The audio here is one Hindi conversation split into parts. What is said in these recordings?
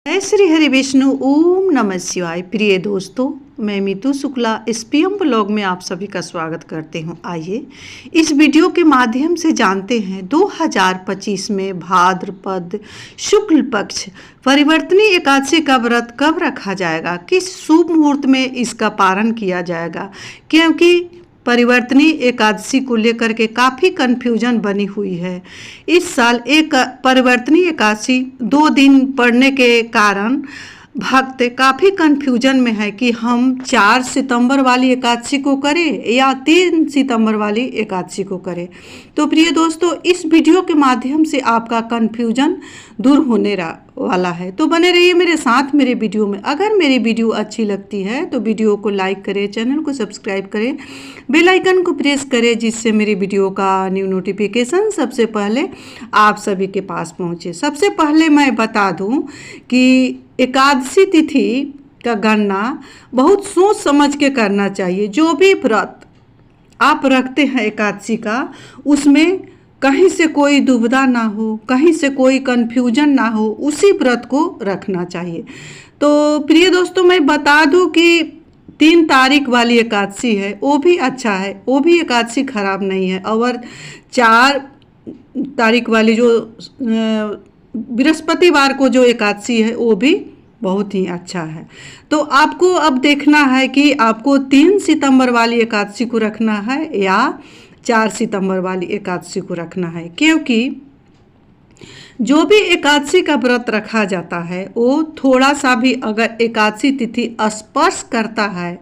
जय श्री हरि विष्णु। ओम नमः शिवाय। प्रिय दोस्तों, मैं मीतू शुक्ला एसपीएम ब्लॉग में आप सभी का स्वागत करते हूं। आइए इस वीडियो के माध्यम से जानते हैं 2025 में भाद्रपद शुक्ल पक्ष परिवर्तनी एकादशी का व्रत कब रखा जाएगा, किस शुभ मुहूर्त में इसका पारण किया जाएगा। क्योंकि परिवर्तनी एकादशी को लेकर के काफ़ी कन्फ्यूजन बनी हुई है। इस साल एक परिवर्तनी एकादशी 2 दिन पड़ने के कारण भक्त काफ़ी कन्फ्यूजन में है कि हम 4 सितंबर वाली एकादशी को करें या 3 सितंबर वाली एकादशी को करें। तो प्रिय दोस्तों, इस वीडियो के माध्यम से आपका कन्फ्यूजन दूर होने वाला है। तो बने रहिए मेरे साथ मेरे वीडियो में। अगर मेरी वीडियो अच्छी लगती है तो वीडियो को लाइक करें, चैनल को सब्सक्राइब करें, बेल आइकन को प्रेस करें, जिससे मेरी वीडियो का न्यू नोटिफिकेशन सबसे पहले आप सभी के पास पहुंचे। सबसे पहले मैं बता दूं कि एकादशी तिथि का गणना बहुत सोच समझ के करना चाहिए। जो भी व्रत आप रखते हैं एकादशी का, उसमें कहीं से कोई दुविधा ना हो, कहीं से कोई कन्फ्यूजन ना हो, उसी व्रत को रखना चाहिए। तो प्रिय दोस्तों, मैं बता दूं कि 3 तारीख वाली एकादशी है, वो भी अच्छा है, वो भी एकादशी खराब नहीं है। और 4 तारीख वाली जो बृहस्पतिवार को जो एकादशी है, वो भी बहुत ही अच्छा है। तो आपको अब देखना है कि आपको 3 सितंबर वाली एकादशी को रखना है या 4 सितंबर वाली एकादशी को रखना है। क्योंकि जो भी एकादशी का व्रत रखा जाता है, वो थोड़ा सा भी अगर एकादशी तिथि स्पर्श करता है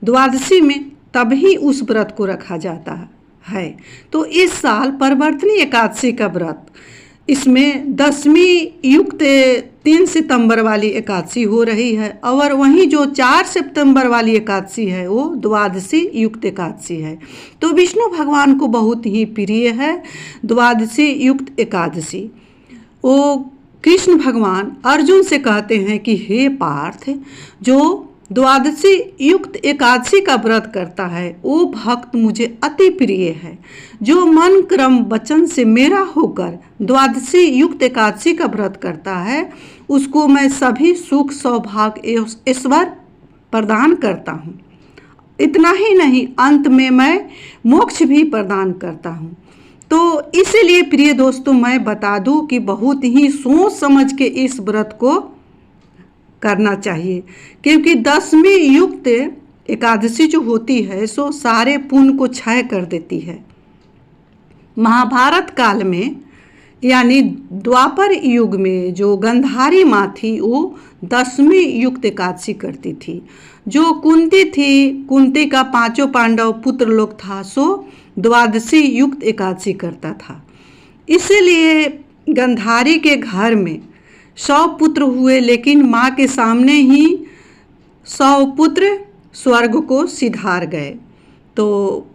द्वादशी में, तभी उस व्रत को रखा जाता है। तो इस साल परिवर्तनी एकादशी का व्रत, इसमें 10वीं युक्त 3 सितंबर वाली एकादशी हो रही है, और वहीं जो 4 सितंबर वाली एकादशी है वो द्वादशी युक्त एकादशी है। तो विष्णु भगवान को बहुत ही प्रिय है द्वादशी युक्त एकादशी। वो कृष्ण भगवान अर्जुन से कहते हैं कि हे पार्थ, जो द्वादशी युक्त एकादशी का व्रत करता है वो भक्त मुझे अति प्रिय है। जो मन क्रम वचन से मेरा होकर द्वादशी युक्त एकादशी का व्रत करता है, उसको मैं सभी सुख सौभाग्य ईश्वर प्रदान करता हूँ। इतना ही नहीं, अंत में मैं मोक्ष भी प्रदान करता हूँ। तो इसीलिए प्रिय दोस्तों, मैं बता दूं कि बहुत ही सोच समझ के इस व्रत को करना चाहिए। क्योंकि 10वीं युक्त एकादशी जो होती है, सो सारे पुण्य को क्षय कर देती है। महाभारत काल में यानी द्वापर युग में जो गंधारी माँ थी, वो 10वीं युक्त एकादशी करती थी। जो कुंती थी, कुंती का 5 पांडव पुत्र लोग था, सो द्वादशी युक्त एकादशी करता था। इसीलिए गंधारी के घर में 100 पुत्र हुए, लेकिन माँ के सामने ही 100 पुत्र स्वर्ग को सिधार गए। तो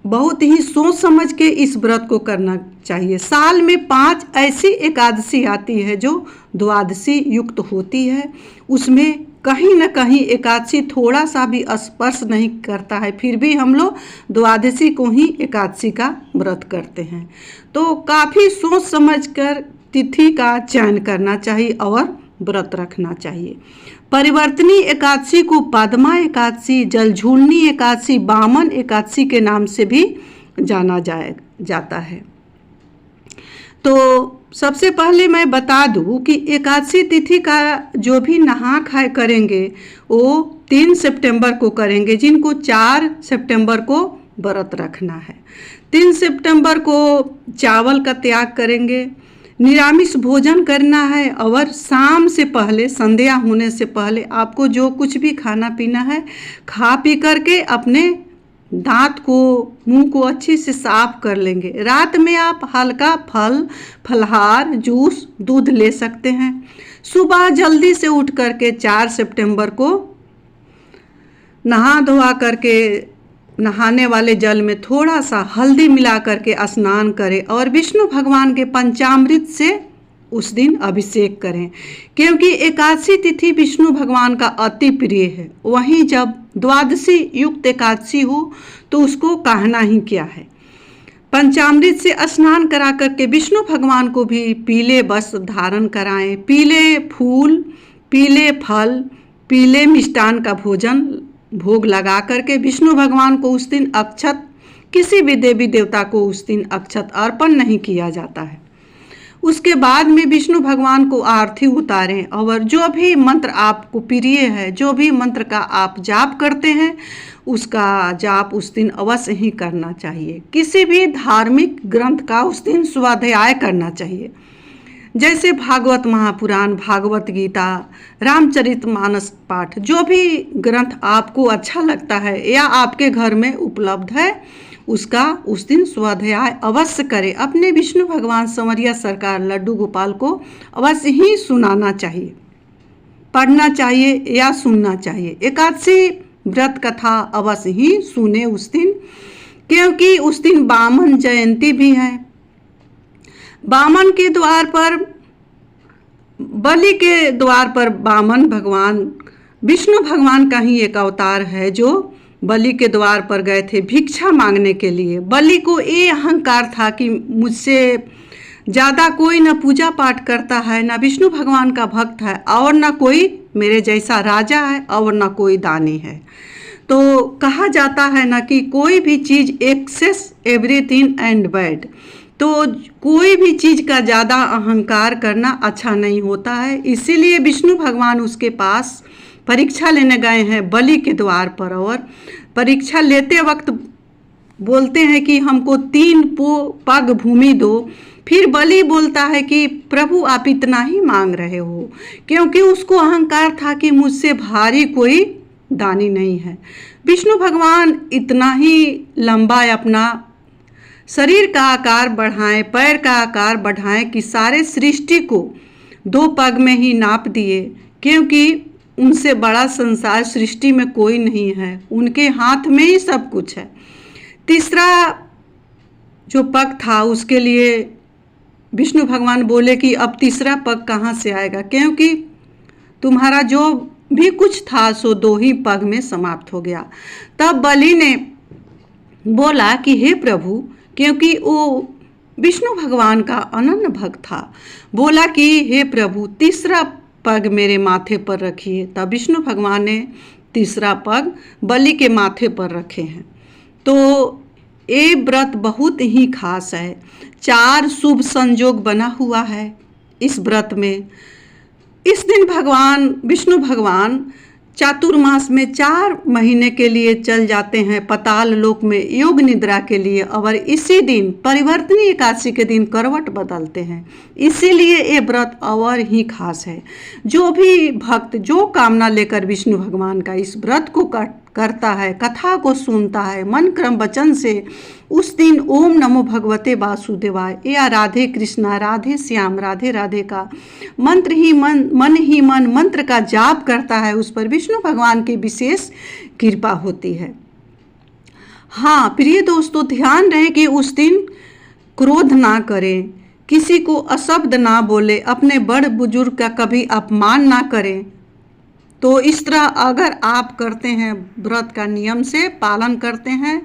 बहुत ही सोच समझ के इस व्रत को करना चाहिए। साल में 5 ऐसी एकादशी आती है जो द्वादशी युक्त होती है। उसमें कहीं न कहीं एकादशी थोड़ा सा भी स्पर्श नहीं करता है, फिर भी हम लोग द्वादशी को ही एकादशी का व्रत करते हैं। तो काफ़ी सोच समझ कर तिथि का चयन करना चाहिए और व्रत रखना चाहिए। परिवर्तनी एकादशी को पद्मा एकादशी, जलझूलनी एकादशी, वामन एकादशी के नाम से भी जाना जाता है। तो सबसे पहले मैं बता दूं कि एकादशी तिथि का जो भी नहा खाए करेंगे वो 3 सितंबर को करेंगे, जिनको 4 सितंबर को व्रत रखना है। 3 सितंबर को चावल का त्याग करेंगे, निरामिष भोजन करना है, और शाम से पहले, संध्या होने से पहले आपको जो कुछ भी खाना पीना है, खा पी करके अपने दांत को, मुंह को अच्छे से साफ कर लेंगे। रात में आप हल्का फल, फलहार, जूस, दूध ले सकते हैं। सुबह जल्दी से उठ करके 4 सितंबर को नहा धोआ करके नहाने वाले जल में थोड़ा सा हल्दी मिला करके स्नान करें और विष्णु भगवान के पंचामृत से उस दिन अभिषेक करें। क्योंकि एकादशी तिथि विष्णु भगवान का अति प्रिय है। वहीं जब द्वादशी युक्त एकादशी हो तो उसको कहना ही क्या है। पंचामृत से स्नान करा करके विष्णु भगवान को भी पीले वस्त्र धारण कराएं, पीले फूल, पीले फल, पीले मिष्टान का भोजन भोग लगा करके विष्णु भगवान को उस दिन अक्षत, किसी भी देवी देवता को उस दिन अक्षत अर्पण नहीं किया जाता है। उसके बाद में विष्णु भगवान को आरती उतारें और जो भी मंत्र आपको प्रिय है, जो भी मंत्र का आप जाप करते हैं, उसका जाप उस दिन अवश्य ही करना चाहिए। किसी भी धार्मिक ग्रंथ का उस दिन स्वाध्याय करना चाहिए, जैसे भागवत महापुराण, भागवत गीता, रामचरितमानस पाठ, जो भी ग्रंथ आपको अच्छा लगता है या आपके घर में उपलब्ध है, उसका उस दिन स्वाध्याय अवश्य करें। अपने विष्णु भगवान संवरिया सरकार लड्डू गोपाल को अवश्य ही सुनाना चाहिए, पढ़ना चाहिए या सुनना चाहिए। एकादशी व्रत कथा अवश्य ही सुने उस दिन, क्योंकि उस दिन वामन जयंती भी है। वामन के द्वार पर, बलि के द्वार पर वामन भगवान विष्णु भगवान का ही एक अवतार है, जो बलि के द्वार पर गए थे भिक्षा मांगने के लिए। बलि को ये अहंकार था कि मुझसे ज़्यादा कोई न पूजा पाठ करता है, न विष्णु भगवान का भक्त है, और न कोई मेरे जैसा राजा है, और न कोई दानी है। तो कहा जाता है ना कि कोई भी चीज़ एक्सेस एवरीथिंग एंड बैड, तो कोई भी चीज़ का ज़्यादा अहंकार करना अच्छा नहीं होता है। इसीलिए विष्णु भगवान उसके पास परीक्षा लेने गए हैं बलि के द्वार पर, और परीक्षा लेते वक्त बोलते हैं कि हमको 3 पग भूमि दो। फिर बलि बोलता है कि प्रभु आप इतना ही मांग रहे हो, क्योंकि उसको अहंकार था कि मुझसे भारी कोई दानी नहीं है। विष्णु भगवान इतना ही लंबा अपना शरीर का आकार बढ़ाएं, पैर का आकार बढ़ाएं कि सारे सृष्टि को 2 पग में ही नाप दिए, क्योंकि उनसे बड़ा संसार सृष्टि में कोई नहीं है, उनके हाथ में ही सब कुछ है। तीसरा जो पग था उसके लिए विष्णु भगवान बोले कि अब तीसरा पग कहाँ से आएगा, क्योंकि तुम्हारा जो भी कुछ था सो 2 ही पग में समाप्त हो गया। तब बलि ने बोला कि हे प्रभु, क्योंकि वो विष्णु भगवान का अनन्य भक्त था, बोला कि हे प्रभु तीसरा पग मेरे माथे पर रखिए। तब विष्णु भगवान ने तीसरा पग बलि के माथे पर रखे हैं। तो ये व्रत बहुत ही खास है। 4 शुभ संयोग बना हुआ है इस व्रत में। इस दिन भगवान विष्णु भगवान चातुर्मास में 4 महीने के लिए चल जाते हैं पाताल लोक में योग निद्रा के लिए, और इसी दिन परिवर्तनी एकादशी के दिन करवट बदलते हैं। इसीलिए ये व्रत और ही खास है। जो भी भक्त जो कामना लेकर विष्णु भगवान का इस व्रत को करता है, कथा को सुनता है मन क्रम वचन से, उस दिन ओम नमो भगवते वासुदेवाय या राधे कृष्णा राधे श्याम राधे राधे का मंत्र ही मन मंत्र का जाप करता है, उस पर विष्णु भगवान की विशेष कृपा होती है। हाँ प्रिय दोस्तों, ध्यान रहे कि उस दिन क्रोध ना करें, किसी को अशब्द ना बोले, अपने बड़ बुजुर्ग का कभी अपमान ना करें। तो इस तरह अगर आप करते हैं, व्रत का नियम से पालन करते हैं,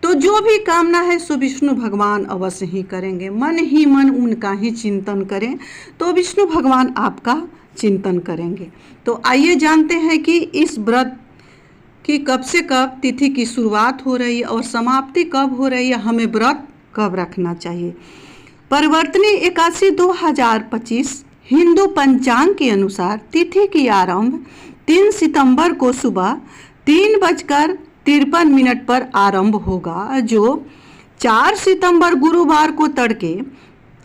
तो जो भी कामना है सो विष्णु भगवान अवश्य ही करेंगे। मन ही मन उनका ही चिंतन करें तो विष्णु भगवान आपका चिंतन करेंगे। तो आइए जानते हैं कि इस व्रत की कब से कब तिथि की शुरुआत हो रही है और समाप्ति कब हो रही है, हमें व्रत कब रखना चाहिए। परिवर्तनी एकादशी 2025 हिंदू पंचांग के अनुसार तिथि की आरंभ 3 सितंबर को सुबह 3:53 पर आरंभ होगा, जो 4 सितंबर गुरुवार को तड़के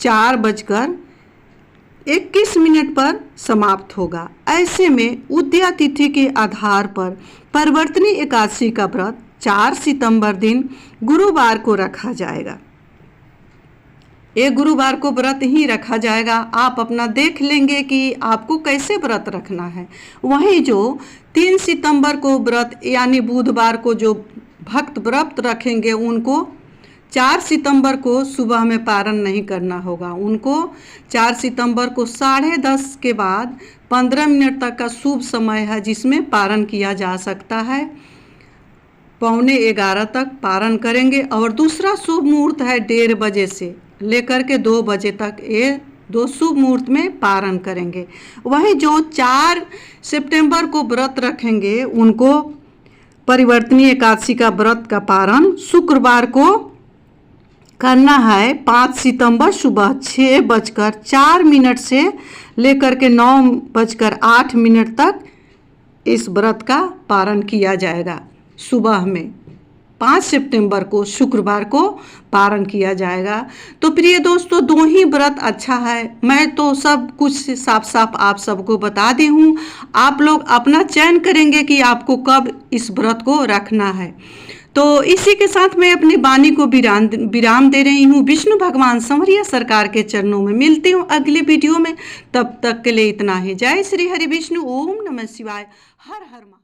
4:21 पर समाप्त होगा। ऐसे में उदया तिथि के आधार पर परिवर्तनी एकादशी का व्रत 4 सितंबर दिन गुरुवार को रखा जाएगा। ये गुरुवार को व्रत ही रखा जाएगा। आप अपना देख लेंगे कि आपको कैसे व्रत रखना है। वहीं जो 3 सितंबर को व्रत यानी बुधवार को जो भक्त व्रत रखेंगे उनको 4 सितंबर को सुबह में पारण नहीं करना होगा। उनको 4 सितंबर को 10:30 के बाद 15 मिनट तक का शुभ समय है जिसमें पारण किया जा सकता है। 11:15 तक पारण करेंगे। और दूसरा शुभ मुहूर्त है 1:30 बजे से लेकर के 2 बजे तक, ये 2 शुभ मुहूर्त में पारण करेंगे। वहीं जो 4 सितंबर को व्रत रखेंगे उनको परिवर्तनीय एकादशी का व्रत का पारण शुक्रवार को करना है। 5 सितंबर सुबह 6:04 से लेकर के 9:08 तक इस व्रत का पारण किया जाएगा। सुबह में 5 सितंबर को शुक्रवार को पारण किया जाएगा। तो प्रिय दोस्तों, 2 ही व्रत अच्छा है। मैं तो सब कुछ साफ साफ आप सबको बता दी हूँ। आप लोग अपना चयन करेंगे कि आपको कब इस व्रत को रखना है। तो इसी के साथ मैं अपनी वाणी को विराम दे रही हूँ। विष्णु भगवान संवरिया सरकार के चरणों में मिलती हूँ अगले वीडियो में। तब तक के लिए इतना ही। जय श्री हरि विष्णु। ओम नमः शिवाय। हर हर महादेव।